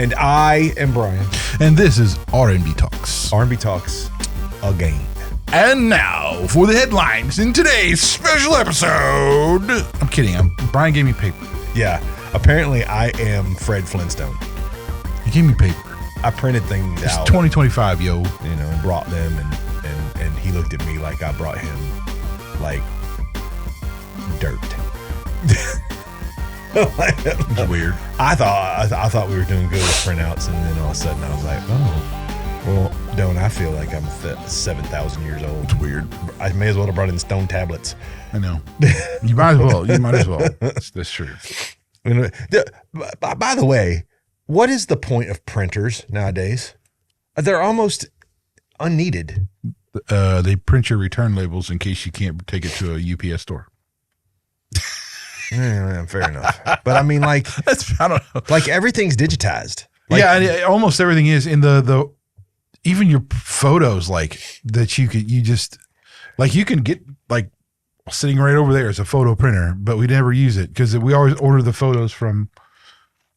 And I am Brian. And this is R&B Talks. R&B Talks again. And now for the headlines in today's special episode. I'm kidding. Brian gave me paper. Yeah. Apparently, I am Fred Flintstone. He gave me paper. I printed things It's out. 2025, yo. And brought them, and he looked at me like I brought him, like, dirt. It's weird. I thought we were doing good with printouts, and then all of a sudden I was like, oh, well, don't I feel like I'm 7,000 years old? It's weird. I may as well have brought in stone tablets. I know. You might as well. That's true. By the way, what is the point of printers nowadays? They're almost unneeded. They print your return labels in case you can't take it to a UPS store. Yeah, fair enough. But I mean, like, I don't know. Like everything's digitized. Like, yeah, almost everything is in the even your photos, like that you can get like sitting right over there as a photo printer, but we never use it because we always order the photos from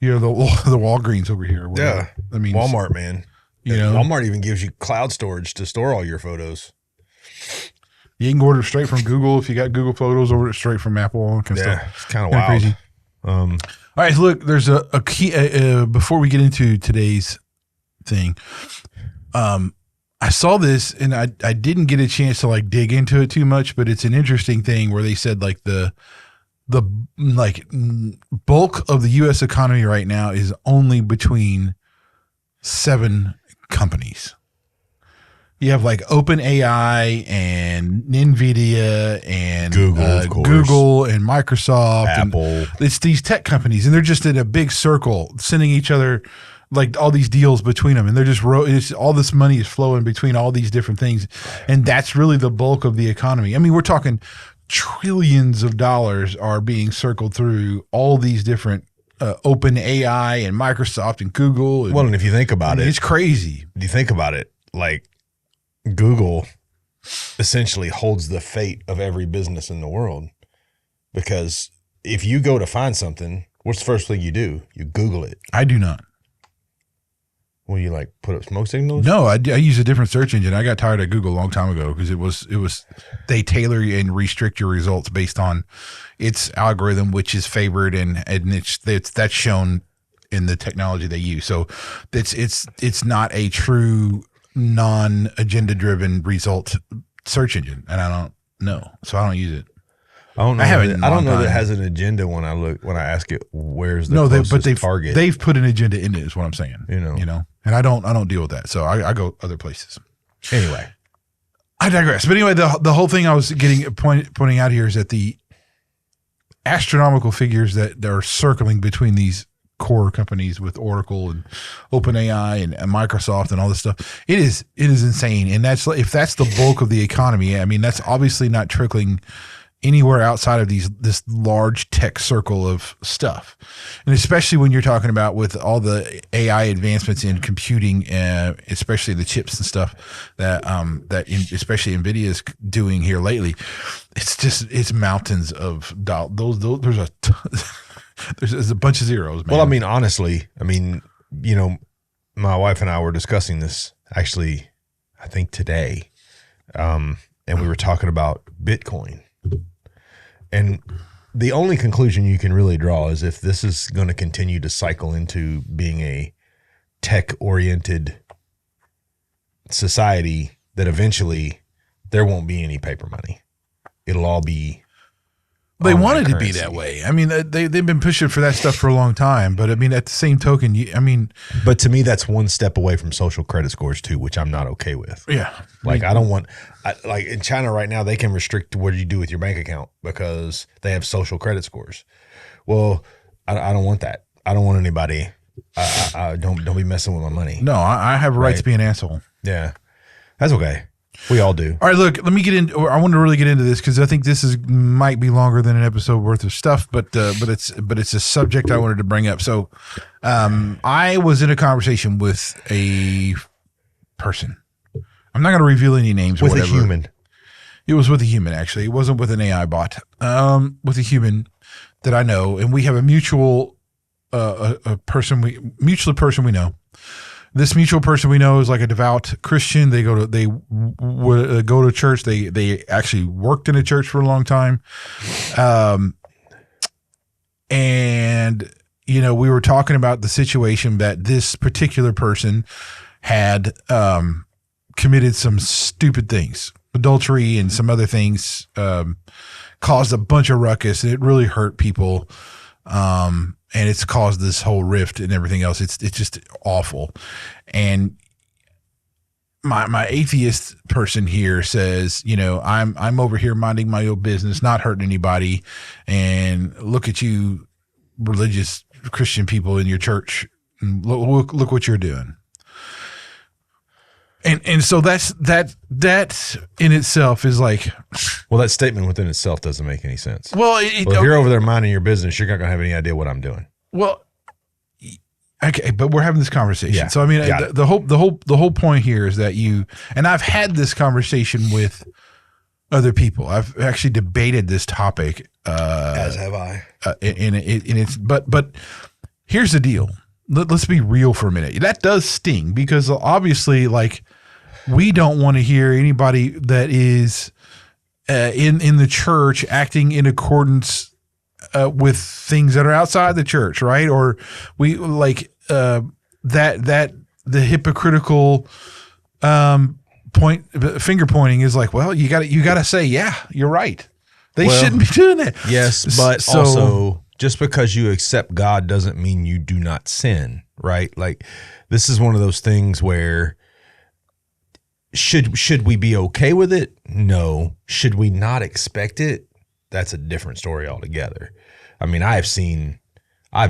the Walgreens over here. Yeah, I mean Walmart, man. know, Walmart even gives you cloud storage to store all your photos. You can order it straight from Google. If you got Google Photos, order it straight from Apple. All kind of stuff. It's kind of wild. Crazy. All right, so look, there's a key before we get into today's thing. I saw this and I didn't get a chance to like dig into it too much, but it's an interesting thing where they said like the bulk of the U.S. economy right now is only between 7 companies. You have like OpenAI and NVIDIA and Google and Microsoft, Apple. And it's these tech companies, and they're just in a big circle, sending each other like all these deals between them, and they're just all this money is flowing between all these different things, and that's really the bulk of the economy. I mean, we're talking trillions of dollars are being circled through all these different OpenAI and Microsoft and Google. And if you think about it, it's crazy. If you think about it, like Google essentially holds the fate of every business in the world, because if you go to find something, what's the first thing you do? You Google it. I do not. Will you like put up smoke signals? No, I use a different search engine. I got tired of Google a long time ago because it was they tailor and restrict your results based on its algorithm, which is favored, and that's shown in the technology they use. So it's not a true non-agenda driven result search engine, and I don't know, so I don't use it. I don't know that it has an agenda when I ask it where's the closest target. They've put an agenda in it, is what I'm saying. You know, and I don't deal with that, so I go other places. Anyway, I digress. But anyway, the whole thing I was pointing out here is that the astronomical figures that are circling between these core companies with Oracle and OpenAI and Microsoft and all this stuff, it is insane. And if that's the bulk of the economy, I mean, that's obviously not trickling anywhere outside of this large tech circle of stuff. And especially when you're talking about with all the AI advancements in computing, especially the chips and stuff that especially NVIDIA is doing here lately, it's mountains of dollars. There's a bunch of zeros, man. Well, I mean, honestly, my wife and I were discussing this actually, I think today, and we were talking about Bitcoin. And the only conclusion you can really draw is if this is going to continue to cycle into being a tech-oriented society, that eventually there won't be any paper money. It'll all be They wanted to be that way. I mean, they've been pushing for that stuff for a long time. But I mean, at the same token, but to me, that's one step away from social credit scores too, which I'm not okay with. Yeah, like I don't want, like in China right now, they can restrict what you do with your bank account because they have social credit scores. Well, I don't want that. I don't want anybody. Don't be messing with my money. No, I have a right to be an asshole. Yeah, that's okay. We all do. All right, look, let me get in. I want to really get into this because I think this might be longer than an episode worth of stuff, but it's a subject I wanted to bring up. So, I was in a conversation with a person. I'm not going to reveal any names. With or whatever. A human. It was with a human, actually. It wasn't with an AI bot. With a human that I know, and we have a mutual a mutual person we know. This mutual person we know is like a devout Christian. They go to church. They actually worked in a church for a long time. And we were talking about the situation that this particular person had committed some stupid things, adultery and some other things, caused a bunch of ruckus, and it really hurt people. And it's caused this whole rift and everything else. It's just awful. And my atheist person here says, I'm over here minding my own business, not hurting anybody. And look at you, religious Christian people in your church. And look what you're doing. And so that in itself is like, well, that statement within itself doesn't make any sense. Well, if you're over there minding your business, you're not going to have any idea what I'm doing. Well, okay, but we're having this conversation. Yeah, so I mean, the whole point here is that and I've had this conversation with other people. I've actually debated this topic. As have I. But here's the deal. Let's be real for a minute. That does sting because obviously, like, we don't want to hear anybody that is in the church acting in accordance with things that are outside the church, right? Or we like that the hypocritical finger pointing is like, well, you got to say, yeah, you're right. They shouldn't be doing that. Yes, but also, just because you accept God doesn't mean you do not sin, right? Like, this is one of those things where should we be okay with it? No. Should we not expect it? That's a different story altogether. I mean, I've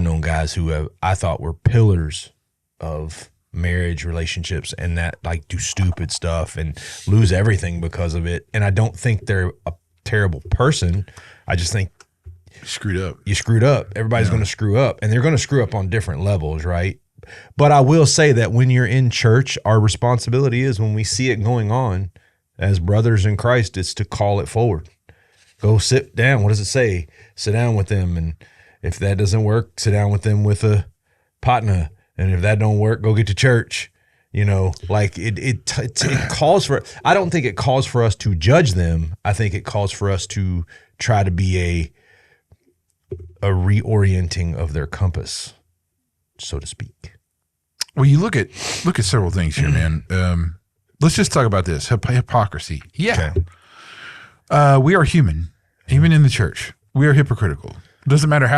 known guys who I thought were pillars of marriage relationships and that like do stupid stuff and lose everything because of it. And I don't think they're a terrible person. I just think you screwed up. Everybody's going to screw up, and they're going to screw up on different levels, right? But I will say that when you're in church, our responsibility is when we see it going on as brothers in Christ, it's to call it forward. Go sit down. What does it say? Sit down with them. And if that doesn't work, sit down with them with a partner. And if that don't work, go get to church. Like it calls for, I don't think it calls for us to judge them. I think it calls for us to try to be a reorienting of their compass, so to speak. Well, you look at several things here, man. Let's just talk about this hypocrisy. Yeah. Okay. We are human, even in the church. We are hypocritical. It doesn't matter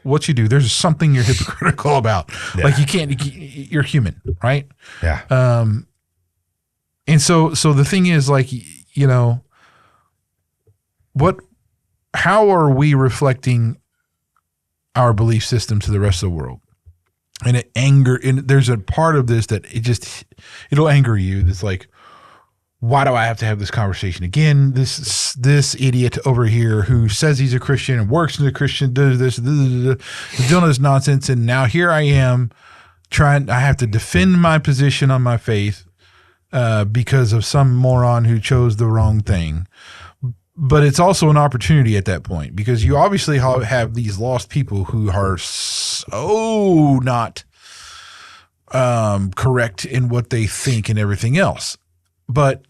what you do. There's something you're hypocritical about. Yeah. Like you're human, right? Yeah. And so the thing is, like, how are we reflecting our belief system to the rest of the world? And there's a part of this that it'll anger you. That's like, why do I have to have this conversation again? This idiot over here who says he's a Christian and works in a Christian, does this, doing this nonsense. And now here I am I have to defend my position on my faith because of some moron who chose the wrong thing. But it's also an opportunity at that point because you obviously have these lost people who are so not correct in what they think and everything else. But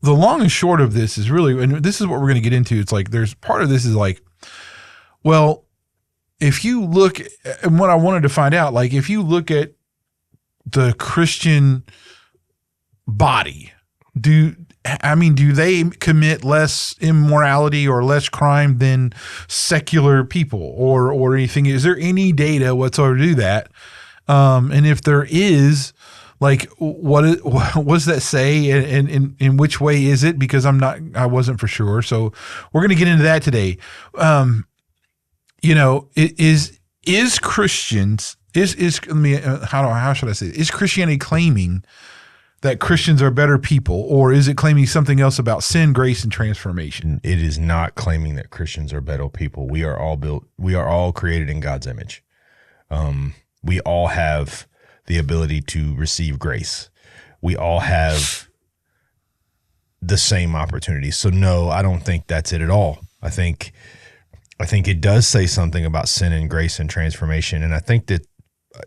the long and short of this is really, and this is what we're going to get into. It's like, there's part of this is like, well, if you look, and what I wanted to find out, like if you look at the Christian body, do they commit less immorality or less crime than secular people or anything? Is there any data whatsoever to do that? And if there is, like, what does that say, and in which way is it? Because I wasn't for sure. So we're going to get into that today. Is Christians how should I say it? Is Christianity claiming that Christians are better people, or is it claiming something else about sin, grace, and transformation? It is not claiming that Christians are better people. We are all created in God's image. We all have the ability to receive grace. We all have the same opportunities. So no, I don't think that's it at all. I think I think it does say something about sin and grace and transformation. And I think that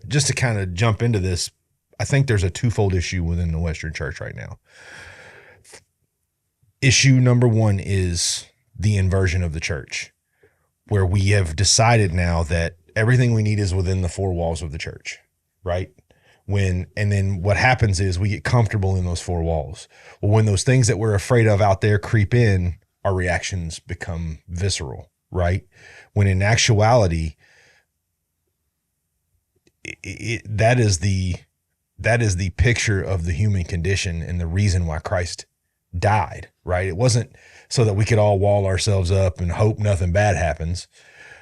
just to kind of jump into this, I think there's a twofold issue within the Western church right now. Issue number one is the inversion of the church, where we have decided now that everything we need is within the four walls of the church, right? And then what happens is we get comfortable in those four walls. Well, when those things that we're afraid of out there creep in, our reactions become visceral, right? When in actuality, that is the picture of the human condition and the reason why Christ died, right? It wasn't so that we could all wall ourselves up and hope nothing bad happens.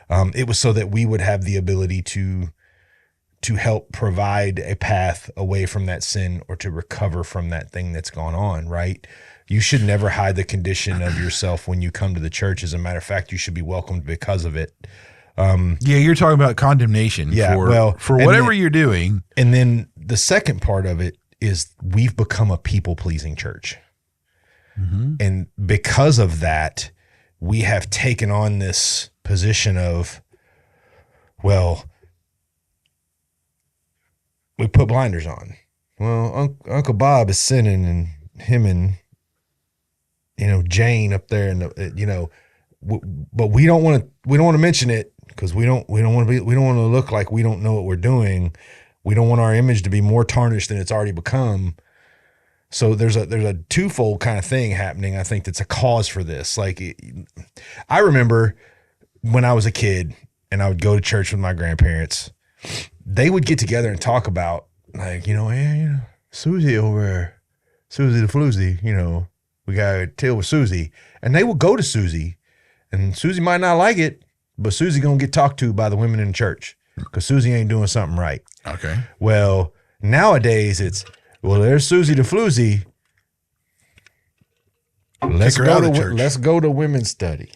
It was so that we would have the ability to help provide a path away from that sin or to recover from that thing that's gone on, right? You should never hide the condition of yourself when you come to the church. As a matter of fact, you should be welcomed because of it. Yeah, you're talking about condemnation for whatever you're doing. And then the second part of it is we've become a people-pleasing church. Mm-hmm. And because of that, we have taken on this position of, well, we put blinders on. Well, Uncle Bob is sinning, and him and, Jane up there, and but we don't want to mention it because we don't want to look like we don't know what we're doing. We don't want our image to be more tarnished than it's already become. So there's a twofold kind of thing happening. I think that's a cause for this. Like, I remember when I was a kid and I would go to church with my grandparents, they would get together and talk about, like, Susie over there, Susie the floozy, we got to deal with Susie. And they would go to Susie, and Susie might not like it, but Susie going to get talked to by the women in the church because Susie ain't doing something right. Okay. Well, nowadays it's, well, there's Susie the floozy. Let's go to women's study.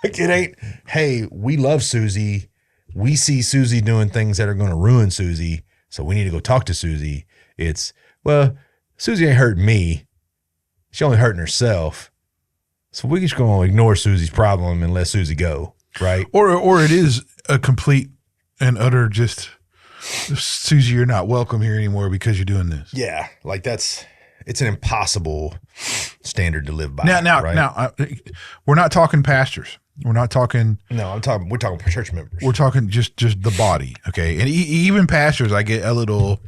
It ain't, hey, we love Susie. We see Susie doing things that are going to ruin Susie, so we need to go talk to Susie. It's, well, Susie ain't hurting me. She only hurting herself. So we're just going to ignore Susie's problem and let Susie go, right? Or it is a complete and utter just, Susie, you're not welcome here anymore because you're doing this. Yeah, like it's an impossible standard to live by. Now, we're not talking pastors. We're not talking. No, we're talking church members. We're talking just the body, okay? And even pastors, I get a little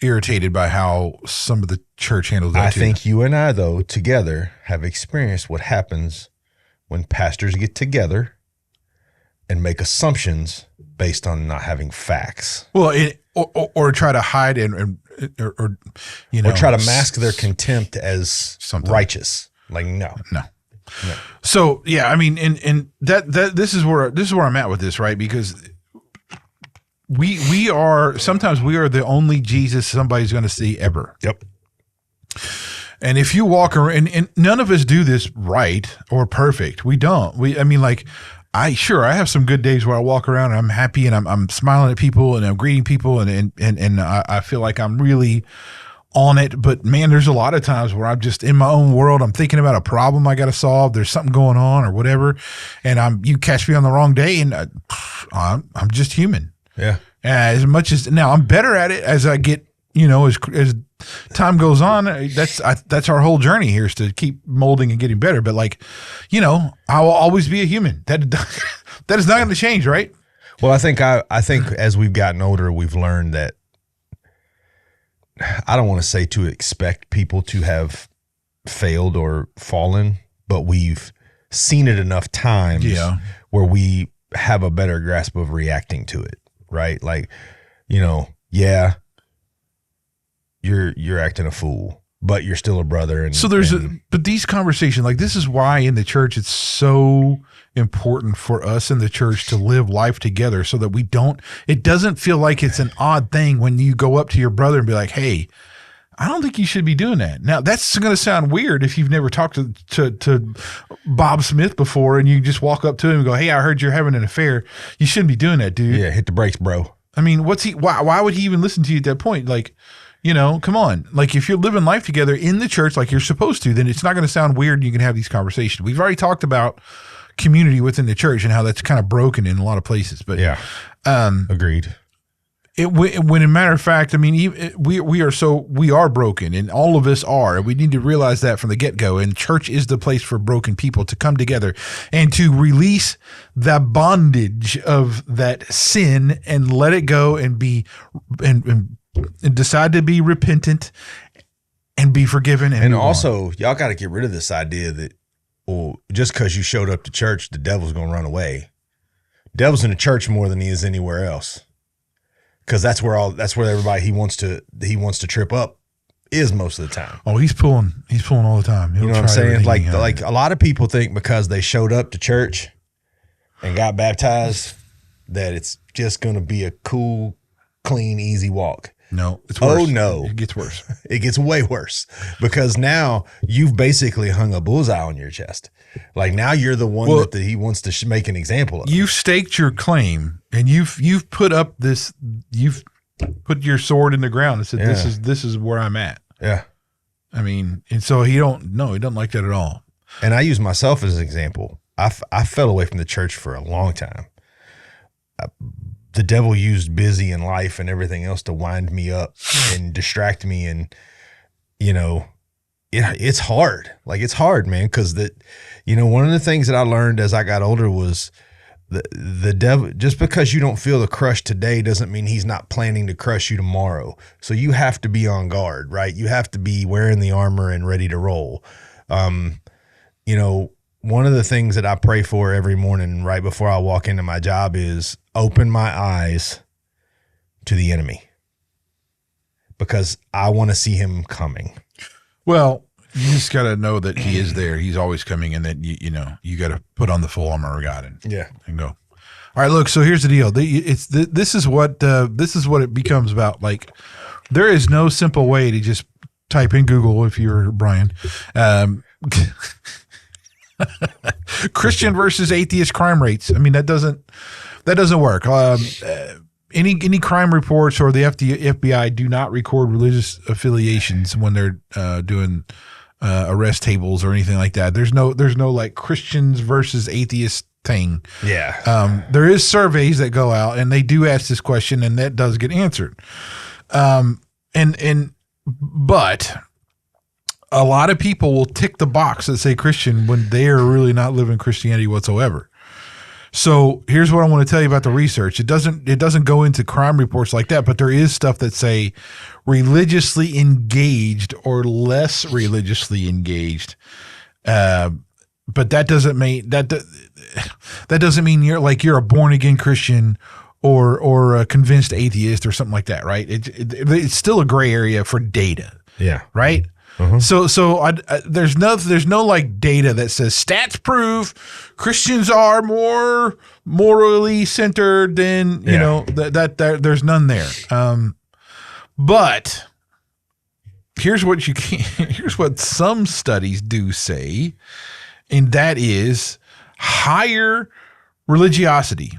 irritated by how some of the church handles that. I think you and I, though, together have experienced what happens when pastors get together and make assumptions based on not having facts. Well, or try to hide or try to mask their contempt as something righteous. Like no. So yeah, I mean, and that this is where I'm at with this, right? Because we are the only Jesus somebody's going to see ever. Yep. And if you walk around, and none of us do this right or perfect. We don't. I have some good days where I walk around and I'm happy and I'm smiling at people and I'm greeting people and I feel like I'm really on it. But man, there's a lot of times where I'm just in my own world. I'm thinking about a problem I got to solve. There's something going on or whatever. And you catch me on the wrong day and I'm just human. Yeah. As much as now I'm better at it as I get, as time goes on. That's our whole journey here is to keep molding and getting better. But I will always be a human. That is not going to change, right? Well, I think as we've gotten older, we've learned that I don't want to say to expect people to have failed or fallen, but we've seen it enough times where we have a better grasp of reacting to it, right? Like, you're acting a fool, but you're still a brother. And so but these conversations, like this is why in the church, it's so important for us in the church to live life together so that it doesn't feel like it's an odd thing when you go up to your brother and be like, hey, I don't think you should be doing that. Now that's going to sound weird if you've never talked to Bob Smith before and you just walk up to him and go, hey, I heard you're having an affair. You shouldn't be doing that, dude. Yeah. Hit the brakes, bro. I mean, why would he even listen to you at that point? Like, come on. Like, if you're living life together in the church like you're supposed to, then it's not going to sound weird. You can have these conversations. We've already talked about community within the church and how that's kind of broken in a lot of places. But yeah, agreed. When in matter of fact, I mean, we are broken, and all of us are. We need to realize that from the get-go. And church is the place for broken people to come together and to release the bondage of that sin and let it go and be and decide to be repentant and be forgiven. And also, y'all got to get rid of this idea that, well, just because you showed up to church, the devil's going to run away. The devil's in the church more than he is anywhere else. Because that's where everybody he wants to trip up is most of the time. Oh, he's pulling all the time. You know what I'm saying? Like a lot of people think because they showed up to church and got baptized that it's just going to be a cool, clean, easy walk. No, it's worse. Oh no, it gets worse. It gets way worse because now you've basically hung a bullseye on your chest. Like now you're the one that he wants to make an example of. You've staked your claim and you've put up this. You've put your sword in the ground and said, "This is where I'm at." Yeah, I mean, and so he doesn't like that at all. And I use myself as an example. I fell away from the church for a long time. The devil used busy in life and everything else to wind me up and distract me. And, it's hard. Like, it's hard, man. Cause one of the things that I learned as I got older was the devil, just because you don't feel the crush today doesn't mean he's not planning to crush you tomorrow. So you have to be on guard, right? You have to be wearing the armor and ready to roll. One of the things that I pray for every morning right before I walk into my job is open my eyes to the enemy because I want to see him coming. Well, you just got to know that he is there. He's always coming, and that you got to put on the full armor of God and go. All right, look. So here's the deal. This is what it becomes about. Like, there is no simple way to just type in Google if you're Brian. Christian versus atheist crime rates. I mean, that doesn't work. Any crime reports or the FBI do not record religious affiliations when they're doing arrest tables or anything like that. There's no like Christians versus atheists thing. Yeah. There is surveys that go out and they do ask this question and that does get answered. But a lot of people will tick the box that say Christian when they are really not living Christianity whatsoever. So here's what I want to tell you about the research. It doesn't go into crime reports like that, but there is stuff that say religiously engaged or less religiously engaged. But that doesn't mean you're a born again Christian or a convinced atheist or something like that, right? It's still a gray area for data. Yeah. Right. Uh-huh. So there's no like data that says stats prove Christians are more morally centered than that there's none there. But here's what some studies do say, and that is higher religiosity,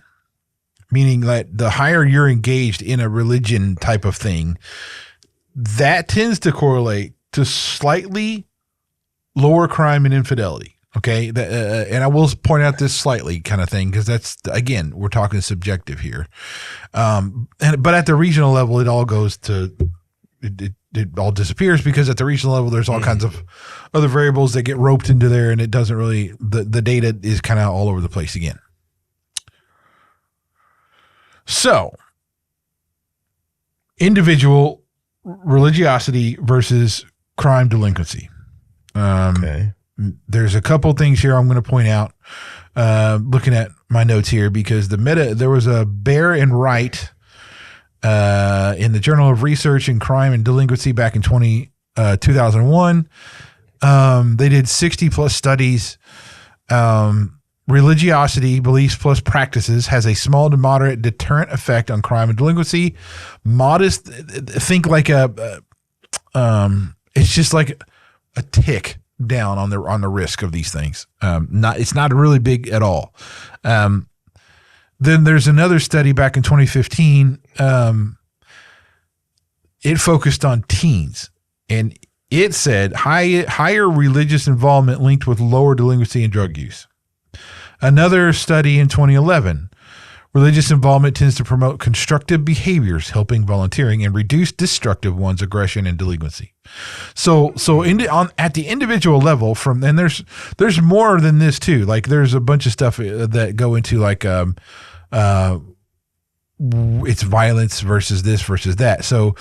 meaning that the higher you're engaged in a religion type of thing, that tends to correlate to slightly lower crime and infidelity. Okay. And I will point out this slightly kind of thing, because that's, again, we're talking subjective here. But at the regional level, it all goes to, it all disappears, because at the regional level, there's all kinds of other variables that get roped into there, and it doesn't really, the data is kind of all over the place again. So individual religiosity versus crime delinquency. Okay. There's a couple things here I'm going to point out, looking at my notes here, because there was a Bear and Wright in the Journal of Research in Crime and Delinquency back in 2001. They did 60 plus studies. Religiosity, beliefs plus practices, has a small to moderate deterrent effect on crime and delinquency. Modest, think like it's just like a tick down on the risk of these things. It's not really big at all. Then there's another study back in 2015. It focused on teens, and it said higher religious involvement linked with lower delinquency and drug use. Another study in 2011, religious involvement tends to promote constructive behaviors, helping volunteering, and reduce destructive ones, aggression and delinquency. So at the individual level, and there's more than this too. Like there's a bunch of stuff that go into like it's violence versus this versus that. So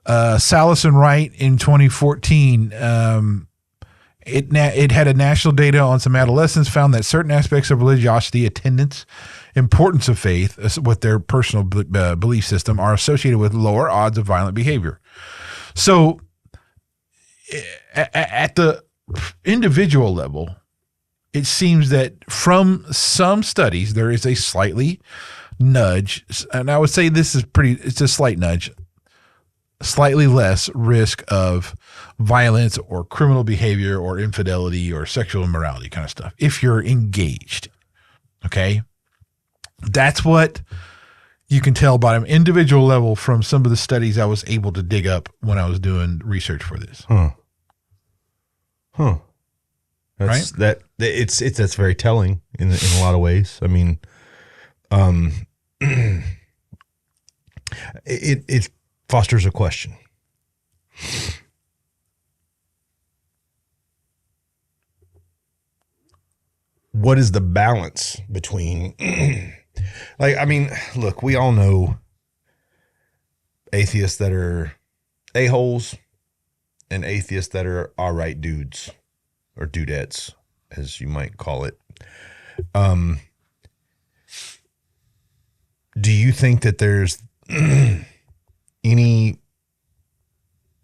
Salas and Wright in 2014. It had a national data on some adolescents found that certain aspects of religiosity, attendance, importance of faith with their personal belief system are associated with lower odds of violent behavior. So at the individual level, it seems that from some studies, there is a slightly nudge, and I would say it's a slight nudge, slightly less risk of violence or criminal behavior or infidelity or sexual immorality kind of stuff if you're engaged. Okay. That's what you can tell by an individual level from some of the studies I was able to dig up when I was doing research for this. That's, right? That's very telling in a lot of ways. I mean, it fosters a question. What is the balance between, like, I mean, look, we all know atheists that are a-holes and atheists that are all right dudes or dudettes, as you might call it. Do you think that there's any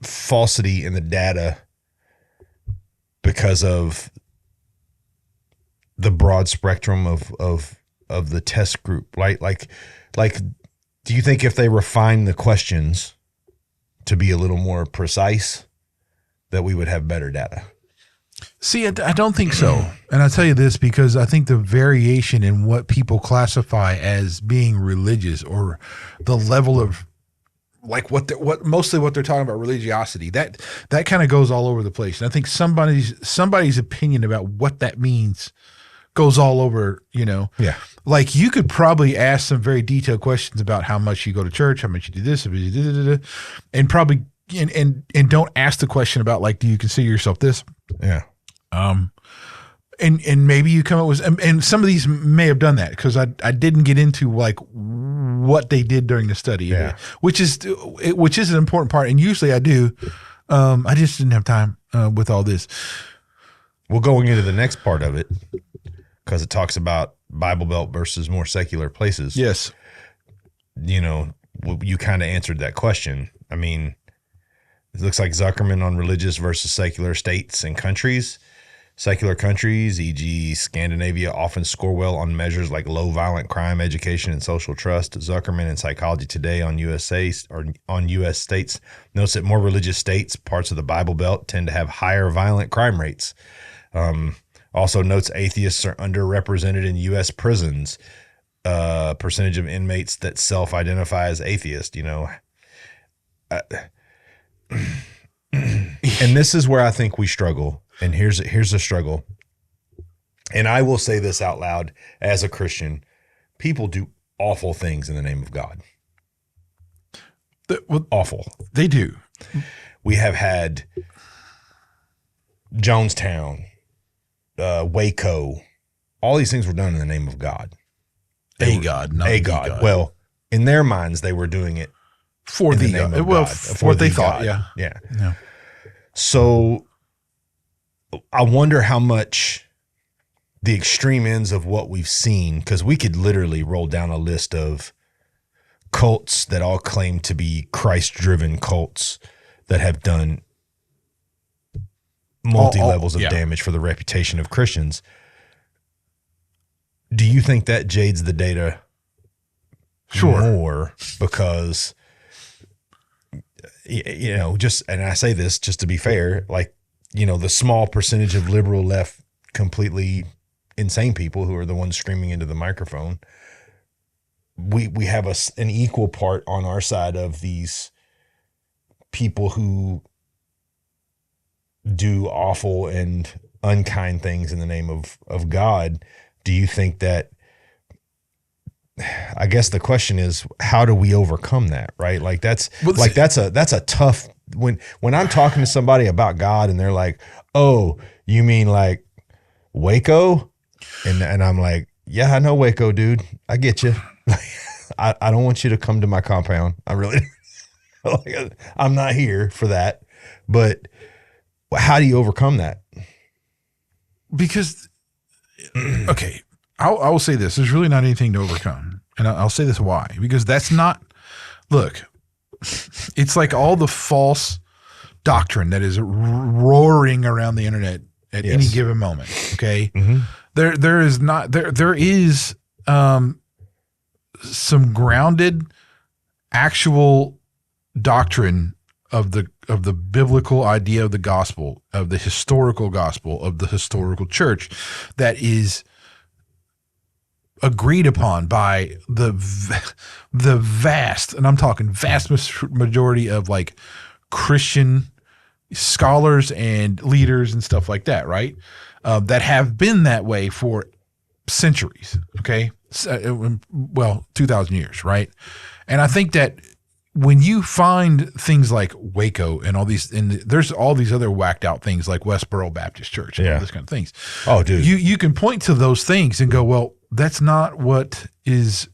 falsity in the data because of the broad spectrum of the test group? Like, do you think if they refine the questions to be a little more precise, that we would have better data? See, I don't think so. And I'll tell you this because I think the variation in what people classify as being religious or the level of like what mostly what they're talking about religiosity, that kind of goes all over the place. And I think somebody's opinion about what that means goes all over, you know. Yeah. Like you could probably ask some very detailed questions about how much you go to church, how much you do this, and probably and don't ask the question about like, do you consider yourself this? Yeah. And maybe you come up with, and some of these may have done that because I didn't get into like what they did during the study, yeah. which is an important part. And usually I do. I just didn't have time with all this. Well, going into the next part of it, because it talks about Bible Belt versus more secular places. Yes. You know, you kind of answered that question. I mean, it looks like Zuckerman on religious versus secular states and countries. Secular countries, e.g. Scandinavia, often score well on measures like low violent crime, education, and social trust. Zuckerman in Psychology Today on U.S. states notes that more religious states, parts of the Bible Belt, tend to have higher violent crime rates. Also notes atheists are underrepresented in U.S. prisons. Percentage of inmates that self-identify as atheist, you know. And this is where I think we struggle. And here's the struggle. And I will say this out loud as a Christian. People do awful things in the name of God. Awful. They do. We have had Jonestown, Waco. All these things were done in the name of God. A God. Well, in their minds, they were doing it for the name of God. For what they thought. Yeah. So I wonder how much the extreme ends of what we've seen, because we could literally roll down a list of cults that all claim to be Christ-driven cults that have done multi-levels of damage for the reputation of Christians. Do you think that jades the data more because, you know, and I say this just to be fair, like, you know, the small percentage of liberal left completely insane people who are the ones screaming into the microphone, we have an equal part on our side of these people who do awful and unkind things in the name of God. Do you think that, I guess the question is, how do we overcome that? Right. Like that's a tough, when I'm talking to somebody about God and they're like, oh, you mean like Waco? And I'm like, yeah, I know Waco, dude. I get you. I don't want you to come to my compound. I really, I'm not here for that. But how do you overcome that? Because, okay, I will say this. There's really not anything to overcome. And I'll say this why. Because that's not, look, it's like all the false doctrine that is roaring around the internet at any given moment. Okay. Mm-hmm. There is some grounded actual doctrine of the biblical idea of the gospel, of the historical church, that is agreed upon by the vast, and I'm talking vast majority of like Christian scholars and leaders and stuff like that, right? That have been that way for centuries, okay? Well, 2,000 years, right? And I think that when you find things like Waco and all these, and there's all these other whacked out things like Westboro Baptist Church and all this kind of things. Oh, dude. You can point to those things and go, well, that's not what is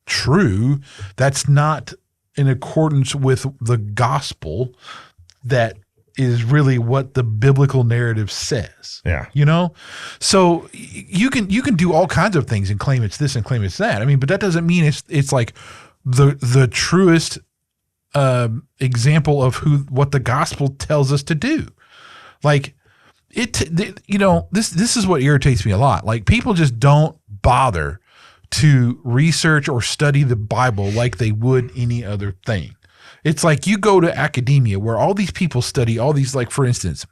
true. That's not in accordance with the gospel that is really what the biblical narrative says. Yeah. You know? So you can do all kinds of things and claim it's this and claim it's that. I mean, but that doesn't mean it's like the truest example of what the gospel tells us to do. Like this is what irritates me a lot. Like people just don't bother to research or study the Bible like they would any other thing. It's like you go to academia where all these people study all these, like, for instance,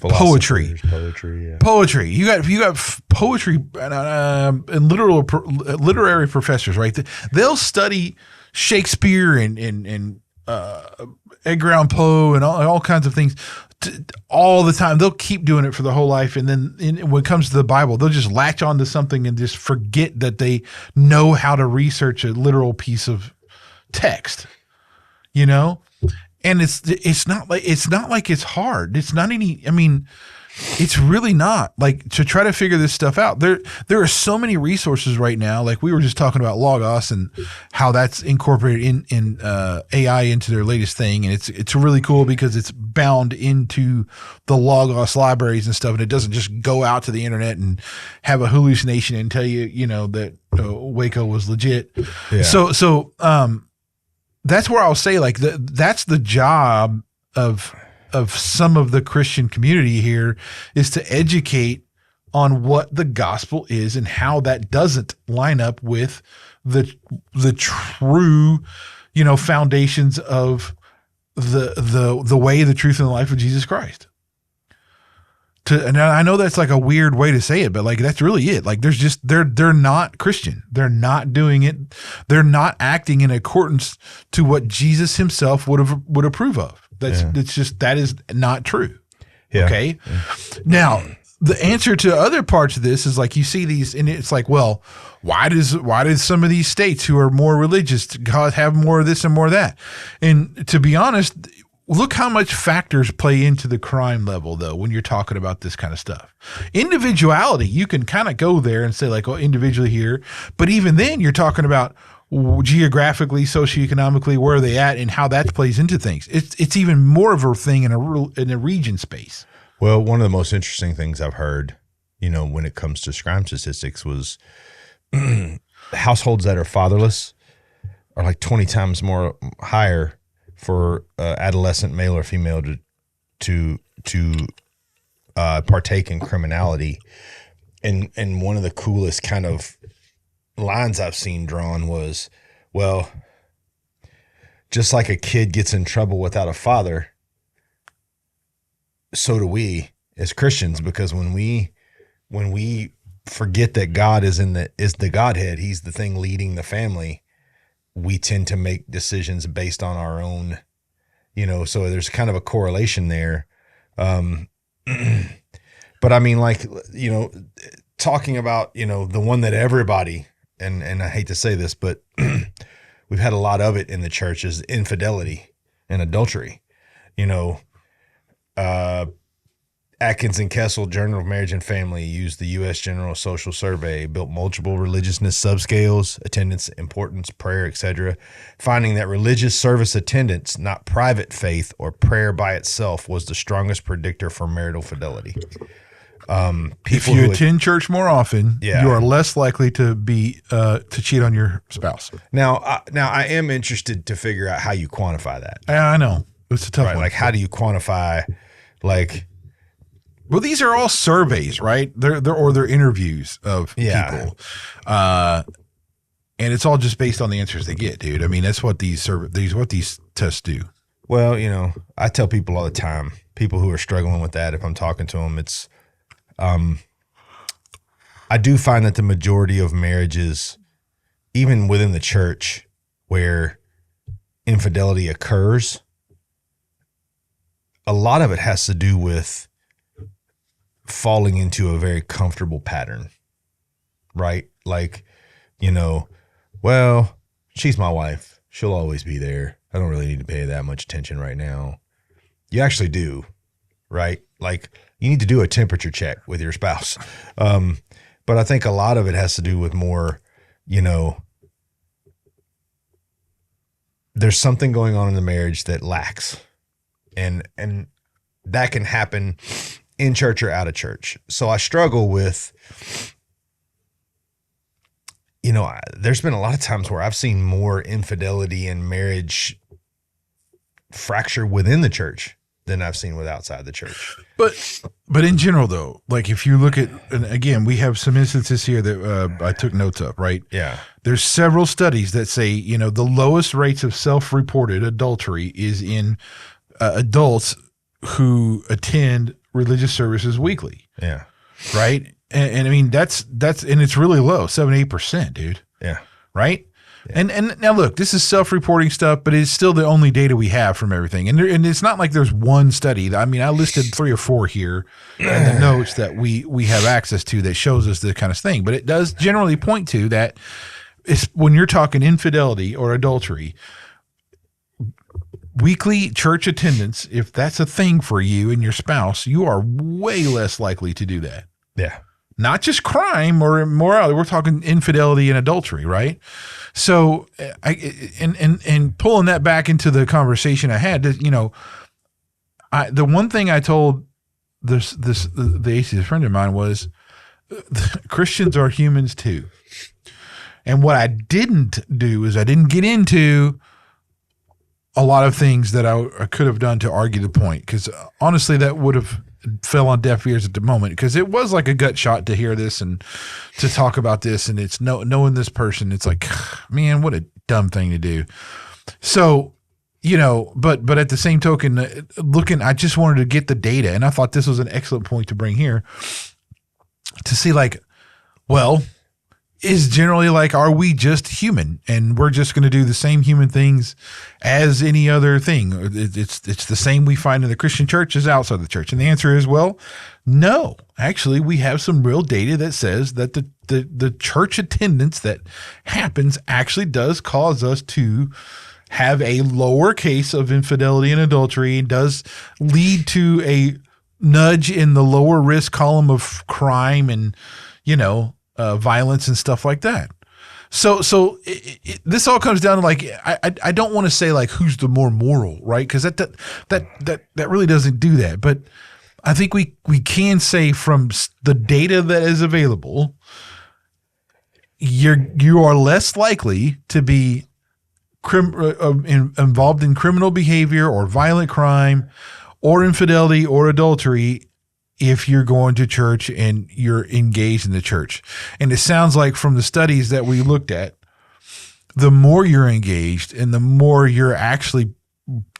poetry. Yeah. Poetry. You got poetry and literary professors, right? They'll study Shakespeare and Edgar Allan Poe and all kinds of things all the time. They'll keep doing it for their whole life, and then when it comes to the Bible, they'll just latch onto something and just forget that they know how to research a literal piece of text. You know, and it's not like it's hard. It's not any. I mean, it's really not, like, to try to figure this stuff out. There are so many resources right now. Like we were just talking about Logos and how that's incorporated in AI into their latest thing, and it's really cool because it's bound into the Logos libraries and stuff, and it doesn't just go out to the internet and have a hallucination and tell you that Waco was legit. Yeah. So that's where I'll say, like, that's the job of some of the Christian community here, is to educate on what the gospel is and how that doesn't line up with the true, foundations of the way, the truth, and the life of Jesus Christ. And I know that's like a weird way to say it, but like that's really it. Like they're not Christian. They're not doing it. They're not acting in accordance to what Jesus himself would approve of. That is not true. Yeah. Okay. Yeah. Now the answer to other parts of this is, like, you see these, and it's like, well, why does some of these states who are more religious have more of this and more of that? And to be honest, look how much factors play into the crime level, though, when you're talking about this kind of stuff. Individuality, you can kind of go there and say, like, oh, individually here. But even then, you're talking about geographically, socioeconomically, where are they at and how that plays into things. It's even more of a thing in a region space. Well, one of the most interesting things I've heard, when it comes to crime statistics was households that are fatherless are like 20 times more higher for adolescent male or female to partake in criminality. And one of the coolest kind of lines I've seen drawn was, well, just like a kid gets in trouble without a father, so do we as Christians, because when we forget that God is the Godhead. He's the thing leading the family. We tend to make decisions based on our own, so there's kind of a correlation there. But I mean, like, talking about, the one that everybody, and I hate to say this, but we've had a lot of it in the church, is infidelity and adultery. Atkins and Kessel, Journal of Marriage and Family, used the U.S. General Social Survey, built multiple religiousness subscales, attendance, importance, prayer, etc., finding that religious service attendance, not private faith or prayer by itself, was the strongest predictor for marital fidelity. If you attend church more often, you are less likely to be to cheat on your spouse. Now I am interested to figure out how you quantify that. I know it's a tough one. Like, how do you quantify, like? Well, these are all surveys, right? They're interviews of people, and it's all just based on the answers they get, dude. I mean, that's what these tests do. Well, I tell people all the time, people who are struggling with that, if I'm talking to them, it's, I do find that the majority of marriages, even within the church, where infidelity occurs, a lot of it has to do with falling into a very comfortable pattern, right? Like, well, she's my wife. She'll always be there. I don't really need to pay that much attention right now. You actually do, right? Like, you need to do a temperature check with your spouse. But I think a lot of it has to do with more, there's something going on in the marriage that lacks. And that can happen in church or out of church. So I struggle with, there's been a lot of times where I've seen more infidelity and marriage fracture within the church than I've seen with outside the church. But in general, though, like, if you look at, and again, we have some instances here that I took notes of, right? Yeah. There's several studies that say, the lowest rates of self-reported adultery is in adults who attend religious services weekly. Yeah. Right. And I mean, that's, and it's really low, 7-8%, dude. Yeah. Right. Yeah. And now look, this is self-reporting stuff, but it's still the only data we have from everything. And it's not like there's one study. I mean, I listed 3 or 4 here in the notes that we have access to that shows us this kind of thing, but it does generally point to that it's when you're talking infidelity or adultery, weekly church attendance, if that's a thing for you and your spouse, you are way less likely to do that. Yeah. Not just crime or immorality. We're talking infidelity and adultery, right? So, and pulling that back into the conversation I had, the one thing I told the atheist friend of mine was, Christians are humans too. And what I didn't do is I didn't get into a lot of things that I could have done to argue the point, because honestly, that would have fell on deaf ears at the moment, because it was like a gut shot to hear this and to talk about this, and it's knowing this person, it's like, man, what a dumb thing to do. So, but at the same token, I just wanted to get the data, and I thought this was an excellent point to bring here to see, like, well, is generally like, are we just human and we're just going to do the same human things as any other thing? It's the same we find in the Christian church as outside the church. And the answer is, well, no. Actually, we have some real data that says that the church attendance that happens actually does cause us to have a lower case of infidelity and adultery, and does lead to a nudge in the lower risk column of crime and, violence and stuff like that. So this all comes down to, like, I don't want to say like who's the more moral, right? Because that really doesn't do that. But I think we can say from the data that is available, you are less likely to be involved in criminal behavior or violent crime or infidelity or adultery if you're going to church and you're engaged in the church. And it sounds like from the studies that we looked at, the more you're engaged and the more you're actually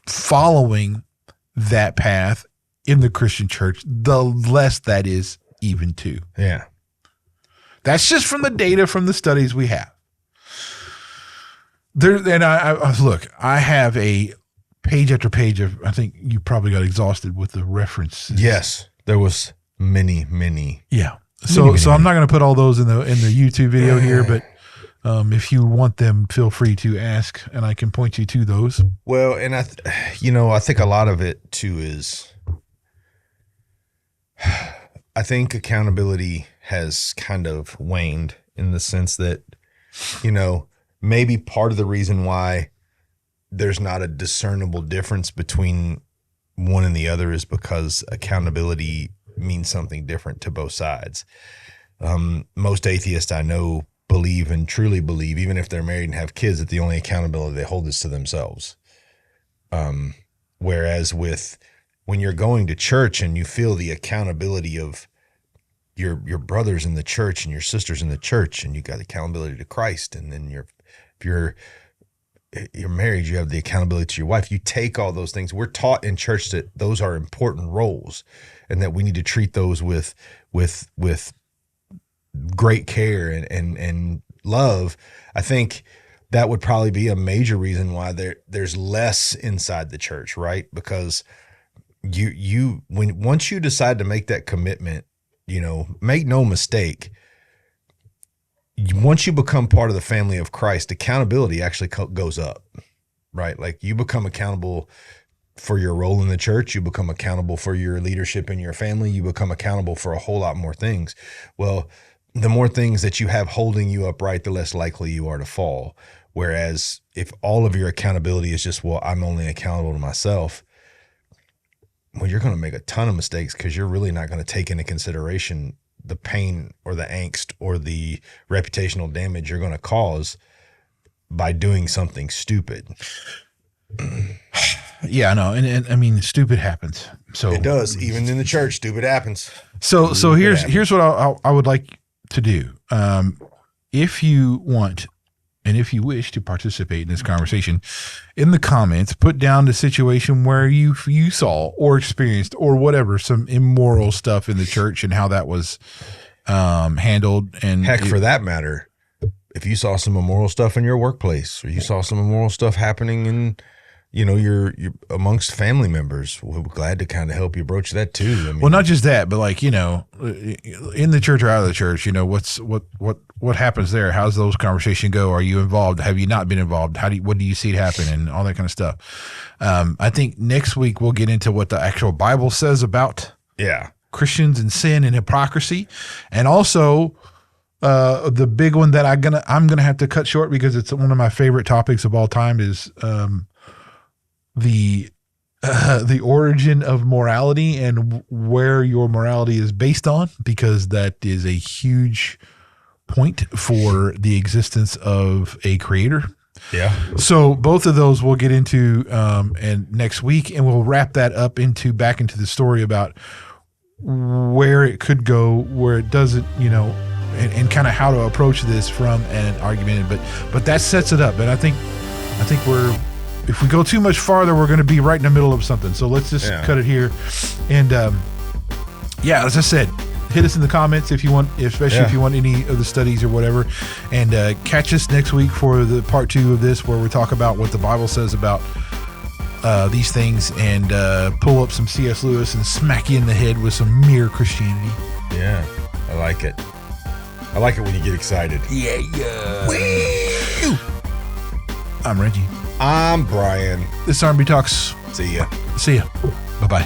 following that path in the Christian church, the less that is even too. Yeah. That's just from the data from the studies we have. There, and I look, I have a page after page of, I think you probably got exhausted with the references. Yes, there was many. Yeah. So I'm not going to put all those in the YouTube video here, but if you want them, feel free to ask, and I can point you to those. Well, and I think a lot of it too is, I think accountability has kind of waned in the sense that, maybe part of the reason why there's not a discernible difference between one and the other is because accountability means something different to both sides. Most atheists I know believe and truly believe, even if they're married and have kids, that the only accountability they hold is to themselves. Whereas when you're going to church and you feel the accountability of your brothers in the church and your sisters in the church, and you got accountability to Christ, and then if you're married, you have the accountability to your wife. You take all those things. We're taught in church that those are important roles, and that we need to treat those with great care and love. I think that would probably be a major reason why there's less inside the church, right? Because once you decide to make that commitment, make no mistake, once you become part of the family of Christ, accountability actually goes up, right? Like, you become accountable for your role in the church. You become accountable for your leadership in your family. You become accountable for a whole lot more things. Well, the more things that you have holding you upright, the less likely you are to fall. Whereas if all of your accountability is just, well, I'm only accountable to myself, well, you're going to make a ton of mistakes because you're really not going to take into consideration the pain or the angst or the reputational damage you're going to cause by doing something stupid. Yeah, I know. And I mean, stupid happens. So it does. Even in the church, stupid happens. So here's what I would like to do. If you want, and if you wish to participate in this conversation, in the comments, put down the situation where you saw or experienced or whatever, some immoral stuff in the church and how that was handled. And heck, for that matter, if you saw some immoral stuff in your workplace, or you saw some immoral stuff happening in, you're amongst family members, we're glad to kind of help you broach that too. I mean, well, not just that, but like, in the church or out of the church, what happens there? How's those conversations go? Are you involved? Have you not been involved? What do you see it happen, and all that kind of stuff? I think next week we'll get into what the actual Bible says about Christians and sin and hypocrisy, and also the big one that I'm gonna have to cut short because it's one of my favorite topics of all time is the origin of morality and where your morality is based on, because that is a huge point for the existence of a creator. Yeah. So both of those we'll get into and next week, and we'll wrap that up back into the story about where it could go, where it doesn't, and kind of how to approach this from an argument. But that sets it up. And I think if we go too much farther, we're going to be right in the middle of something. So let's just cut it here. And as I said, hit us in the comments if you want, especially if you want any of the studies or whatever. And catch us next week for the part 2 of this, where we talk about what the Bible says about these things, and pull up some C.S. Lewis and smack you in the head with some mere Christianity. Yeah, I like it. I like it when you get excited. Yeah. Woo! I'm Reggie. I'm Brian. This is R&B Talks. See ya. Bye-bye.